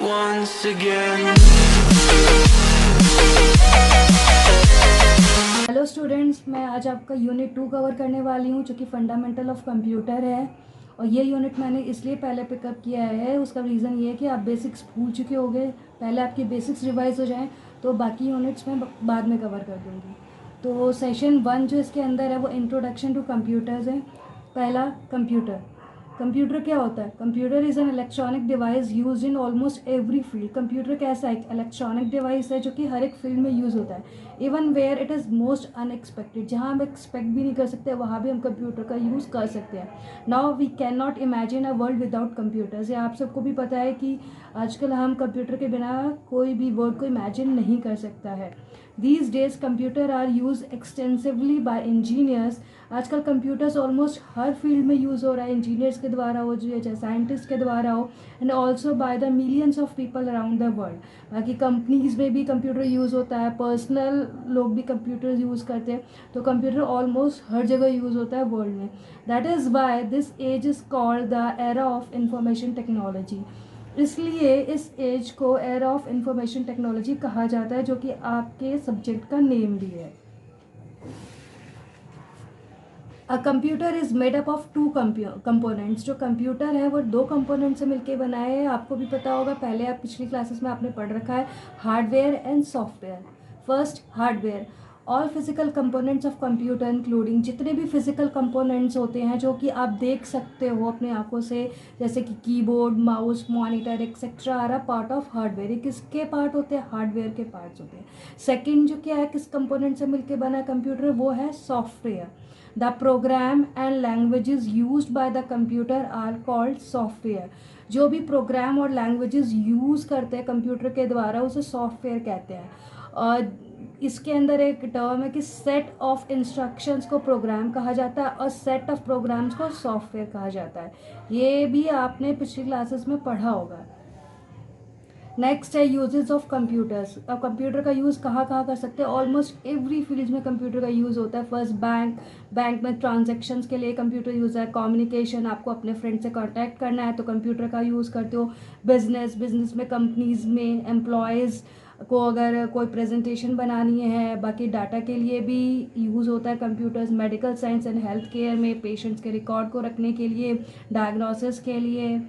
once again. Hello students, मैं आज आपका यूनिट 2 कवर करने वाली हूँ जो कि फंडामेंटल ऑफ कंप्यूटर है। और ये यूनिट मैंने इसलिए पहले पिकअप किया है, उसका रीज़न ये है कि आप बेसिक्स भूल चुके होंगे। पहले आपकी बेसिक्स रिवाइज हो जाएं तो बाकी यूनिट्स मैं बाद में कवर कर दूँगी। तो सेशन 1 जो इसके अंदर है वो इंट्रोडक्शन टू कंप्यूटर्स है। पहला, कंप्यूटर। कंप्यूटर क्या होता है? Computer is an electronic device use in almost every field. Computer कैसा एक इलेक्ट्रॉनिक डिवाइस है जो कि हर एक फील्ड में यूज़ होता है, even where it is most unexpected. जहाँ हम एक्सपेक्ट भी नहीं कर सकते वहाँ भी हम कंप्यूटर का यूज़ कर सकते हैं। Now we can not imagine a world without computers. ये आप सबको भी पता है कि आजकल हम कंप्यूटर के बिना कोई भी वर्ड को इमेजिन नहीं कर सकता है। These days computer are use extensively by engineers. आजकल कंप्यूटर्स ऑलमोस्ट हर फील्ड में यूज़ हो रहा है, इंजीनियर्स के द्वारा हो चाहे साइंटिस्ट के द्वारा हो, and also by the millions of people around the world. बाकी कंपनीज में भी कंप्यूटर यूज़ होता है, पर्सनल लोग भी कंप्यूटर यूज़ करते हैं, तो कंप्यूटर ऑलमोस्ट हर जगह यूज़ होता है वर्ल्ड में। That is why this age is called the era of information technology. इसलिए इस एज को एरा ऑफ इंफॉर्मेशन टेक्नोलॉजी कहा जाता है, जो कि आपके सब्जेक्ट का नेम भी है। A computer is made up of two components. जो कंप्यूटर है वो दो कंपोनेंट से मिलकर बना है। आपको भी पता होगा, पहले आप पिछली क्लासेस में आपने पढ़ रखा है, hardware and software. First, hardware. All physical components of computer including जितने भी फिजिकल कंपोनेंट्स होते हैं जो कि आप देख सकते हो अपने आंखों से, जैसे कि keyboard, mouse, monitor etcetera are a part of hardware. ये किसके पार्ट होते हैं? हार्डवेयर के पार्ट्स होते हैं। सेकंड जो क्या है, किस कंपोनेंट से मिलकर बना है कंप्यूटर, वो है software. The program and languages used by the computer are called software. जो भी प्रोग्राम और लैंग्वेजेस यूज़ करते हैं कंप्यूटर के द्वारा उसे सॉफ्टवेयर कहते हैं। और इसके अंदर एक टर्म है कि सेट ऑफ इंस्ट्रक्शंस को प्रोग्राम कहा जाता है और सेट ऑफ प्रोग्राम्स को सॉफ्टवेयर कहा जाता है। ये भी आपने पिछली क्लासेस में पढ़ा होगा। नेक्स्ट है यूजेस ऑफ कंप्यूटर्स। अब कंप्यूटर का यूज़ कहाँ कहाँ कर सकते हैं? ऑलमोस्ट एवरी फील्ड में कंप्यूटर का यूज़ होता है। फर्स्ट, बैंक में ट्रांजैक्शंस के लिए कंप्यूटर यूज़ है। कम्युनिकेशन, आपको अपने फ्रेंड से कांटेक्ट करना है तो कंप्यूटर का यूज़ करते हो। बिजनेस में, कंपनीज में एम्प्लॉयज़ को अगर कोई प्रेजेंटेशन बनानी है, बाकी डाटा के लिए भी यूज़ होता है computers. Medical science and health care में पेशेंट्स के रिकॉर्ड को रखने के लिए, डायग्नोसिस के लिए।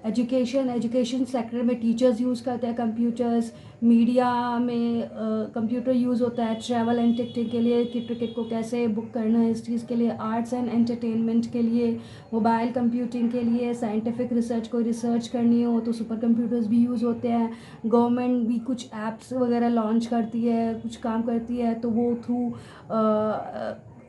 एजुकेशन सेक्टर में टीचर्स यूज़ करते हैं कंप्यूटर्स। मीडिया में कंप्यूटर यूज़ होता है। ट्रैवल एंड टिकटिंग के लिए कि टिकट को कैसे बुक करना है, इस चीज़ के लिए। आर्ट्स एंड एंटरटेनमेंट के लिए, मोबाइल कंप्यूटिंग के लिए। साइंटिफिक रिसर्च, कोई रिसर्च करनी हो तो सुपर कंप्यूटर्स भी यूज़ होते हैं। गवर्नमेंट भी कुछ ऐप्स वगैरह लॉन्च करती है, कुछ काम करती है तो वो थ्रू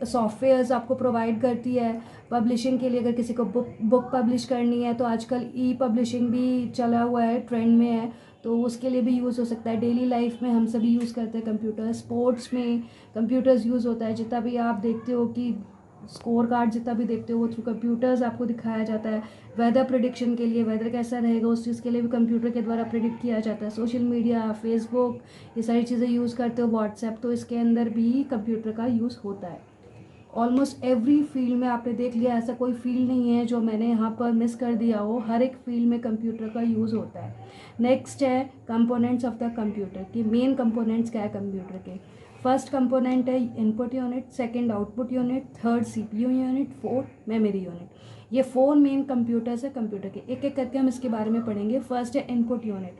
सॉफ्टवेयर्स आपको प्रोवाइड करती है। पब्लिशिंग के लिए, अगर किसी को बुक पब्लिश करनी है तो आजकल ई पब्लिशिंग भी चला हुआ है, ट्रेंड में है, तो उसके लिए भी यूज़ हो सकता है। डेली लाइफ में हम सभी यूज़ करते हैं कंप्यूटर। स्पोर्ट्स में कंप्यूटर्स यूज़ होता है। जितना भी आप देखते हो कि स्कोर कार्ड जितना भी देखते हो वो थ्रू कंप्यूटर्स आपको दिखाया जाता है। वेदर प्रिडिक्शन के लिए, वेदर कैसा रहेगा उस चीज़ के लिए भी कंप्यूटर के द्वारा प्रिडिक्ट किया जाता है। सोशल मीडिया, फेसबुक, ये सारी चीज़ें यूज़ करते हो, व्हाट्सएप, तो इसके अंदर भी कंप्यूटर का यूज़ होता है। ऑलमोस्ट एवरी फील्ड में आपने देख लिया, ऐसा कोई फील्ड नहीं है जो मैंने यहाँ पर मिस कर दिया हो, हर एक फील्ड में कंप्यूटर का यूज़ होता है। नेक्स्ट है कंपोनेंट्स ऑफ द कंप्यूटर कि मेन कंपोनेंट्स क्या है कंप्यूटर के। फर्स्ट कंपोनेंट है input unit, second output unit, third CPU unit, fourth memory unit. ये 4 मेन कंप्यूटर्स है कंप्यूटर के। एक एक करके हम इसके बारे में पढ़ेंगे। फर्स्ट है input unit,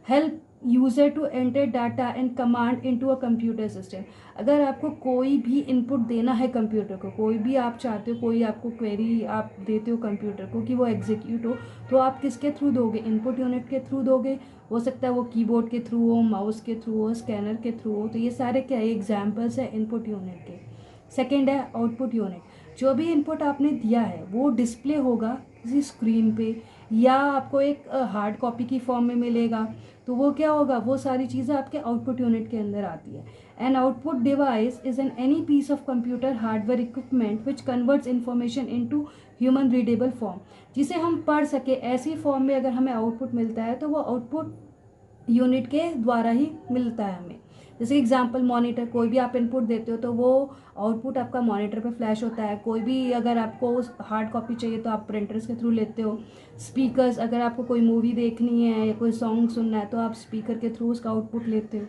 help user to enter data and command into a computer system. अगर आपको कोई भी इनपुट देना है कंप्यूटर को, कोई भी आप चाहते हो, कोई आपको क्वेरी आप देते हो कंप्यूटर को कि वो एग्जीक्यूट हो, तो आप किसके थ्रू दोगे? इनपुट यूनिट के थ्रू दोगे। हो सकता है वो कीबोर्ड के थ्रू हो, माउस के थ्रू हो, स्कैनर के थ्रू हो, तो ये सारे क्या एग्जाम्पल्स है इनपुट यूनिट के। सेकेंड है आउटपुट यूनिट। जो भी इनपुट आपने दिया है वो डिस्प्ले होगा किसी स्क्रीन पे या आपको एक हार्ड कॉपी की फॉर्म में मिलेगा, तो वो क्या होगा, वो सारी चीज़ें आपके आउटपुट यूनिट के अंदर आती है। An output device is an any piece of computer hardware equipment which converts information into human readable form. जिसे हम पढ़ सके ऐसी फॉर्म में अगर हमें आउटपुट मिलता है तो वो आउटपुट यूनिट के द्वारा ही मिलता है हमें। जैसे एग्जांपल मॉनिटर, कोई भी आप इनपुट देते हो तो वो आउटपुट आपका मॉनिटर पे फ्लैश होता है। कोई भी अगर आपको हार्ड कॉपी चाहिए तो आप प्रिंटर्स के थ्रू लेते हो। स्पीकर्स, अगर आपको कोई मूवी देखनी है या कोई सॉन्ग सुनना है तो आप स्पीकर के थ्रू उसका आउटपुट लेते हो।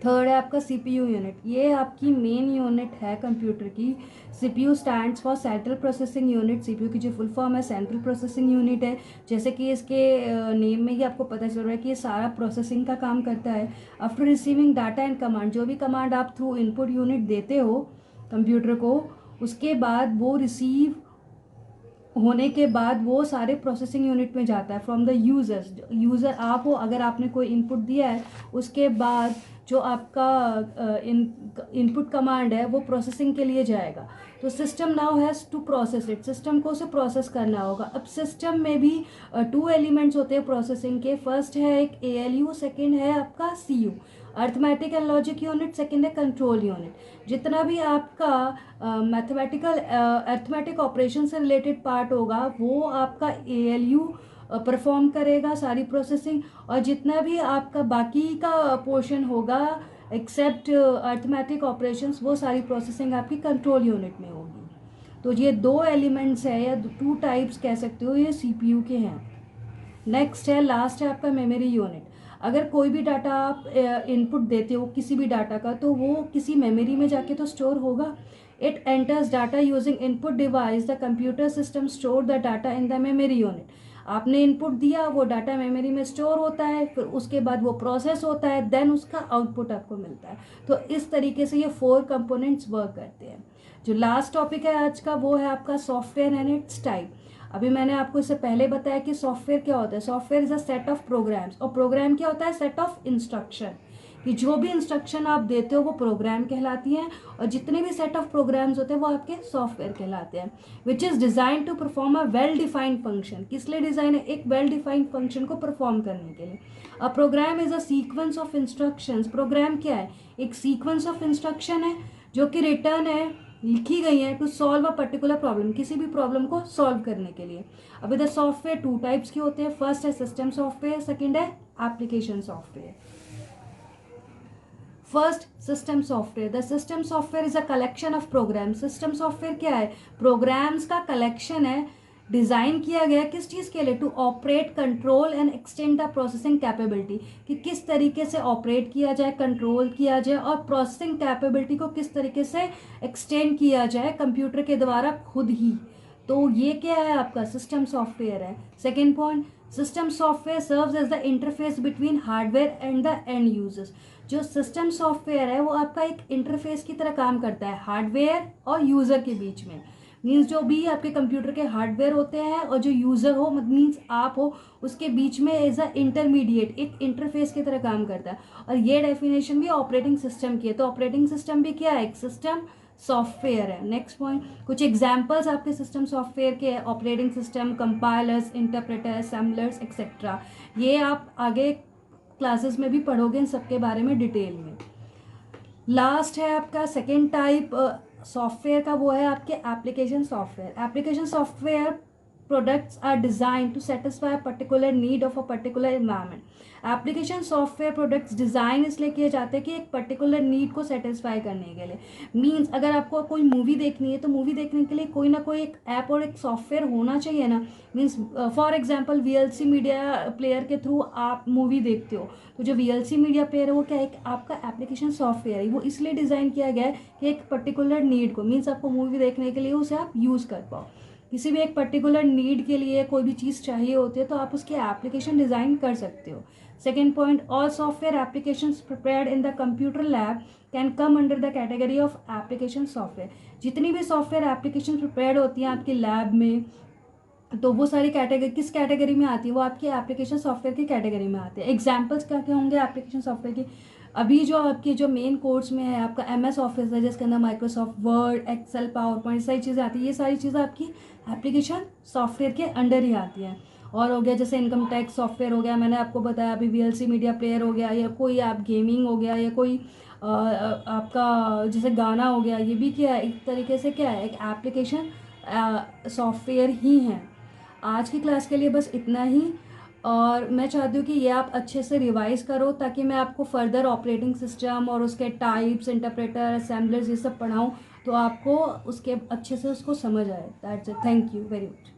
थर्ड है आपका सीपीयू यूनिट। ये आपकी मेन यूनिट है कंप्यूटर की। CPU stands for central processing unit. CPU की जो फुल फॉर्म है सेंट्रल प्रोसेसिंग यूनिट है। जैसे कि इसके नेम में ही आपको पता चल रहा है कि ये सारा प्रोसेसिंग का काम करता है। After receiving data and command, जो भी कमांड आप थ्रू इनपुट यूनिट देते हो कंप्यूटर को, उसके बाद वो रिसीव होने के बाद वो सारे प्रोसेसिंग यूनिट में जाता है फ्रॉम द यूजर्स। यूज़र आप हो, अगर आपने कोई इनपुट दिया है उसके बाद जो आपका इनपुट कमांड है वो प्रोसेसिंग के लिए जाएगा। तो system now has to process it. System को उसे प्रोसेस करना होगा। अब सिस्टम में भी 2 एलिमेंट्स होते हैं प्रोसेसिंग के। फर्स्ट है एक ALU, सेकेंड है आपका CU, arithmetic and logic unit, second है कंट्रोल यूनिट। जितना भी आपका मैथमेटिकल अर्थमेटिक ऑपरेशन से रिलेटेड पार्ट होगा वो आपका ALU परफॉर्म करेगा सारी प्रोसेसिंग, और जितना भी आपका बाकी का पोर्शन होगा एक्सेप्ट अर्थमेटिक ऑपरेशंस, वो सारी प्रोसेसिंग आपकी कंट्रोल यूनिट में होगी। तो ये 2 एलिमेंट्स है या 2 टाइप्स कह सकते हो, ये CPU के हैं। नेक्स्ट है, लास्ट है आपका मेमोरी यूनिट। अगर कोई भी डाटा आप इनपुट देते हो किसी भी डाटा का, तो वो किसी मेमोरी में जाके तो स्टोर होगा। It enters data using input device, the computer system store the data in the memory unit. आपने इनपुट दिया, वो डाटा मेमोरी में स्टोर होता है, फिर उसके बाद वो प्रोसेस होता है, देन उसका आउटपुट आपको मिलता है। तो इस तरीके से ये 4 कंपोनेंट्स वर्क करते हैं। जो लास्ट टॉपिक है आज का वो है आपका सॉफ्टवेयर एंड इट्स टाइप। अभी मैंने आपको इससे पहले बताया कि सॉफ्टवेयर क्या होता है। Software is a set of programs, और प्रोग्राम क्या होता है, सेट ऑफ इंस्ट्रक्शन। कि जो भी इंस्ट्रक्शन आप देते हो वो प्रोग्राम कहलाती हैं, और जितने भी सेट ऑफ प्रोग्राम्स होते हैं वो आपके सॉफ्टवेयर कहलाते हैं। Which is design to perform a well defined function. किस लिए डिज़ाइन है, एक वेल डिफाइंड फंक्शन को परफॉर्म करने के लिए। A program is a sequence of instructions. Program क्या है, एक सीक्वेंस ऑफ इंस्ट्रक्शन है जो कि रिटर्न है, लिखी गई है to solve a particular problem, किसी भी प्रॉब्लम को सॉल्व करने के लिए। अभी द सॉफ्टवेयर 2 टाइप्स के होते हैं। फर्स्ट है सिस्टम सॉफ्टवेयर, सेकंड है application software. First, system software. The system software is a collection of program. System software क्या है, प्रोग्राम्स का कलेक्शन है। डिज़ाइन किया गया किस चीज़ के लिए, to operate, control and extend the processing capability. कि किस तरीके से ऑपरेट किया जाए, कंट्रोल किया जाए, और प्रोसेसिंग कैपेबिलिटी को किस तरीके से एक्सटेंड किया जाए कंप्यूटर के द्वारा खुद ही। तो ये क्या है, आपका सिस्टम सॉफ्टवेयर है। Second point, system software serves as the interface between hardware and the end users. जो सिस्टम सॉफ्टवेयर है वो आपका एक इंटरफेस की तरह काम करता है हार्डवेयर और यूज़र के बीच में। मीन्स जो भी आपके कंप्यूटर के हार्डवेयर होते हैं और जो यूज़र हो, मीन्स आप हो, उसके बीच में एज अ इंटरमीडिएट एक इंटरफेस की तरह काम करता है। और ये डेफिनेशन भी ऑपरेटिंग सिस्टम की है। तो ऑपरेटिंग सिस्टम भी क्या है, एक सिस्टम सॉफ्टवेयर है। नेक्स्ट पॉइंट, कुछ एग्जांपल्स आपके सिस्टम सॉफ्टवेयर के हैं। Operating system, compilers, interpreter, assemblers etcetera. ये आप आगे क्लासेस में भी पढ़ोगे इन सबके बारे में डिटेल में। लास्ट है आपका सेकेंड टाइप सॉफ्टवेयर का, वो है आपके application software. Application software products are design to satisfy particular need of a particular environment. Application software products design इसलिए किए जाते हैं कि एक पर्टिकुलर नीड को सेटिस्फाई करने के लिए। मीन्स अगर आपको कोई मूवी देखनी है तो मूवी देखने के लिए कोई ना कोई एक ऐप और एक सॉफ्टवेयर होना चाहिए ना। Means for example VLC media player के थ्रू आप मूवी देखते हो, तो जो VLC मीडिया प्लेयर है वो क्या है, एक आपका एप्लीकेशन सॉफ्टवेयर है। वो इसलिए डिज़ाइन किया गया है कि एक पर्टिकुलर नीड को, मीन्स आपको मूवी देखने के लिए उसे आप यूज़ कर पाओ। किसी भी एक पर्टिकुलर नीड के लिए कोई भी चीज़ चाहिए होती है तो आप उसकी एप्लीकेशन डिज़ाइन कर सकते हो। Second point, all software applications prepared in the computer lab can come under the category of application software. जितनी भी सॉफ्टवेयर एप्लीकेशन प्रिपेयर्ड होती हैं आपकी लैब में, तो वो सारी कैटेगरी किस कैटेगरी में आती है, वो आपकी एप्लीकेशन सॉफ्टवेयर की कैटेगरी में आती है। एग्जाम्पल्स क्या क्या होंगे एप्लीकेशन सॉफ्टवेयर की, अभी जो आपकी जो मेन कोर्स में है आपका MS ऑफिस है, जिसके अंदर Microsoft Word, Excel, PowerPoint सारी चीज़ें आती है। ये सारी चीज़ें आपकी एप्लीकेशन सॉफ्टवेयर के अंडर ही आती हैं। और हो गया जैसे इनकम टैक्स सॉफ्टवेयर हो गया, मैंने आपको बताया अभी VLC मीडिया प्लेयर हो गया, या कोई ऐप गेमिंग हो गया, या कोई आपका जैसे गाना हो गया, ये भी क्या है, एक तरीके से क्या है, एक एप्लीकेशन सॉफ्टवेयर ही है। आज की क्लास के लिए बस इतना ही। और मैं चाहती हूँ कि ये आप अच्छे से रिवाइज़ करो ताकि मैं आपको फर्दर ऑपरेटिंग सिस्टम और उसके टाइप्स, इंटरप्रेटर, असेंबलर्स ये सब पढ़ाऊँ, तो आपको उसके अच्छे से उसको समझ आए। That's it. Thank you very much.